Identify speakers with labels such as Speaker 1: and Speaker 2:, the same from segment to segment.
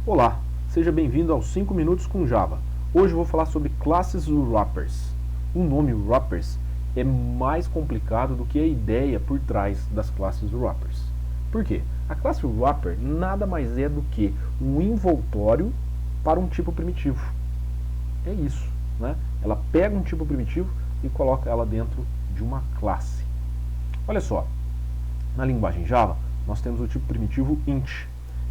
Speaker 1: Olá, seja bem-vindo aos 5 minutos com Java. Hoje eu vou falar sobre classes wrappers. O nome wrappers é mais complicado do que a ideia por trás das classes wrappers. Por quê? A classe wrapper nada mais é do que um envoltório para um tipo primitivo. É isso, né? Ela pega um tipo primitivo e coloca ela dentro de uma classe. Olha só, na linguagem Java nós temos o tipo primitivo int.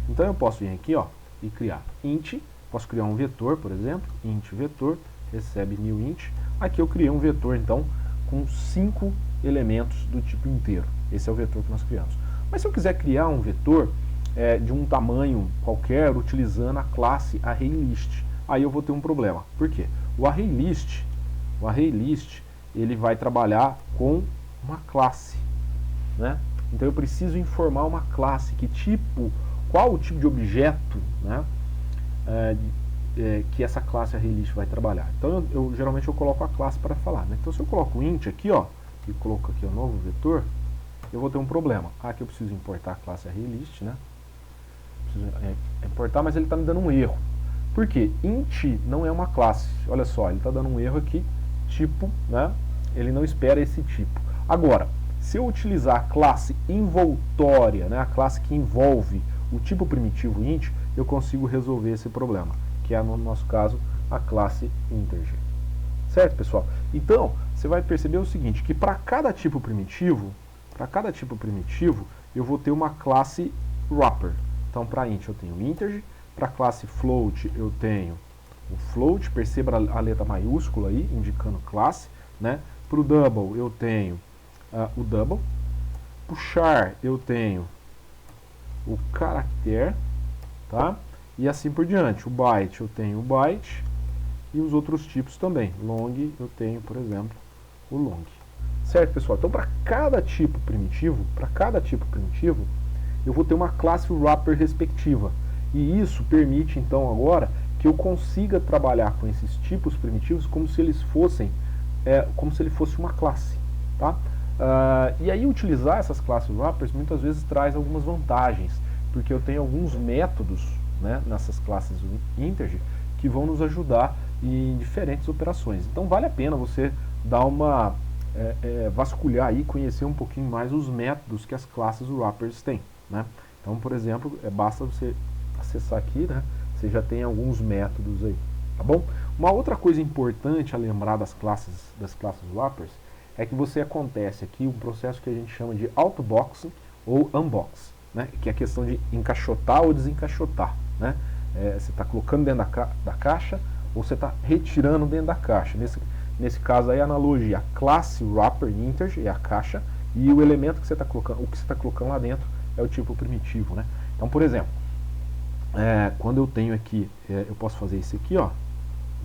Speaker 1: Então eu posso vir aqui, e criar int, posso criar um vetor, por exemplo, int vetor, recebe newInt. Aqui eu criei um vetor, então, com 5 elementos do tipo inteiro. Esse é o vetor que nós criamos. Mas se eu quiser criar um vetor de um tamanho qualquer, utilizando a classe ArrayList, aí eu vou ter um problema. Por quê? O ArrayList, ele vai trabalhar com uma classe, né? Então eu preciso informar uma classe, qual o tipo de objeto, né, que essa classe ArrayList vai trabalhar. Então geralmente eu coloco a classe para falar, né? Então se eu coloco int aqui, e coloco aqui o novo vetor, eu vou ter um problema. Aqui eu preciso importar a classe ArrayList, né? Preciso importar, mas ele está me dando um erro. Por quê? Int não é uma classe. Olha só, ele está dando um erro aqui, tipo, né? Ele não espera esse tipo. Agora, se eu utilizar a classe envoltória, né, a classe que envolve o tipo primitivo int, eu consigo resolver esse problema, que é, no nosso caso, a classe integer. Certo, pessoal? Então, você vai perceber o seguinte, que para cada tipo primitivo, eu vou ter uma classe wrapper. Então, para int eu tenho integer, para a classe float eu tenho o float, perceba a letra maiúscula aí, indicando classe, né? Para o double eu tenho o double, puxar eu tenho o caractere, tá? E assim por diante. O byte eu tenho o byte e os outros tipos também. Long eu tenho, por exemplo, o long. Certo, pessoal? Então, para cada tipo primitivo, eu vou ter uma classe wrapper respectiva. E isso permite, então, agora que eu consiga trabalhar com esses tipos primitivos como se eles fossem, como se ele fosse uma classe, tá? E aí utilizar essas classes wrappers muitas vezes traz algumas vantagens, porque eu tenho alguns métodos, né, nessas classes integer que vão nos ajudar em diferentes operações. Então vale a pena você dar uma vasculhar aí, conhecer um pouquinho mais os métodos que as classes wrappers têm, né? Então, por exemplo, basta você acessar aqui, né, você já tem alguns métodos aí, tá bom? Uma outra coisa importante a lembrar das classes wrappers é que acontece aqui um processo que a gente chama de outboxing ou unbox, né? Que é a questão de encaixotar ou desencaixotar, né? Você está colocando dentro da caixa ou você está retirando dentro da caixa. Nesse caso aí a analogia, a classe wrapper integer é a caixa e o elemento que você está colocando, o que você está colocando lá dentro é o tipo primitivo, né? Então, por exemplo, quando eu tenho aqui, eu posso fazer isso aqui,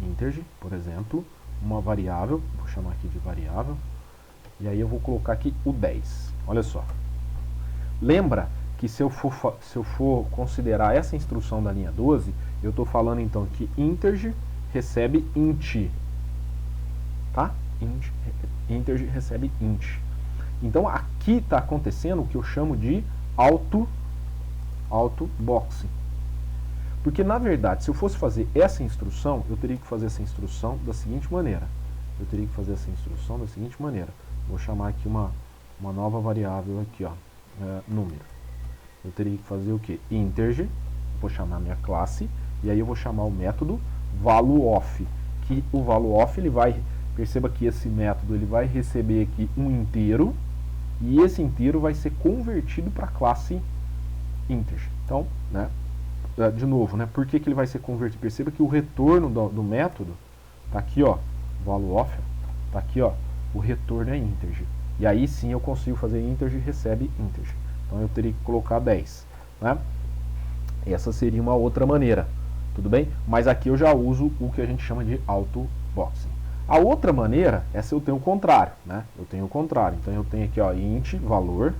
Speaker 1: integer, por exemplo, uma variável, vou chamar aqui de variável. E aí eu vou colocar aqui o 10. Olha só. Lembra que se eu for considerar essa instrução da linha 12, eu estou falando então que integer recebe int. Tá? Integer recebe int. Então aqui está acontecendo o que eu chamo de outboxing. Porque na verdade, se eu fosse fazer essa instrução, eu teria que fazer essa instrução da seguinte maneira. Vou chamar aqui uma nova variável aqui, número. Eu teria que fazer o que? Integer, vou chamar minha classe, e aí eu vou chamar o método valueOf, que o valueOf, perceba que esse método ele vai receber aqui um inteiro, e esse inteiro vai ser convertido para a classe integer. Então, né, de novo, né, por que ele vai ser convertido? Perceba que o retorno do método está aqui, valueOf, está aqui, o retorno é integer. E aí sim eu consigo fazer integer recebe integer. Então eu teria que colocar 10. Né? Essa seria uma outra maneira. Tudo bem? Mas aqui eu já uso o que a gente chama de outboxing. A outra maneira é se eu tenho o contrário. Né? Eu tenho o contrário. Então eu tenho aqui int valor.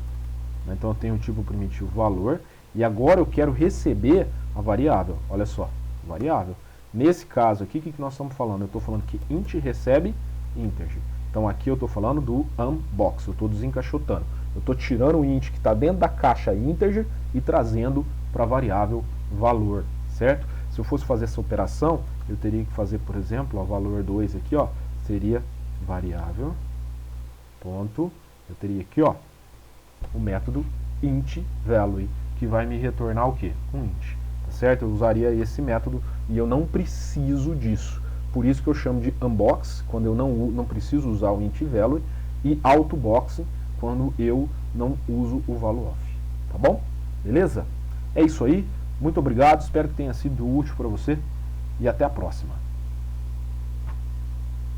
Speaker 1: Né? Então eu tenho o tipo primitivo valor. E agora eu quero receber a variável. Olha só, variável. Nesse caso aqui, o que nós estamos falando? Eu estou falando que int recebe integer. Então aqui eu estou falando do unbox, eu estou desencaixotando. Eu estou tirando o int que está dentro da caixa integer e trazendo para a variável valor, certo? Se eu fosse fazer essa operação, eu teria que fazer, por exemplo, o valor 2 aqui, ó, seria variável, ponto, eu teria aqui, ó, o método int value, que vai me retornar o quê? Um int, tá certo? Eu usaria esse método e eu não preciso disso. Por isso que eu chamo de unbox, quando eu não preciso usar o int value, e autobox, quando eu não uso o valueOf, tá bom? Beleza? É isso aí, muito obrigado, espero que tenha sido útil para você e até a próxima.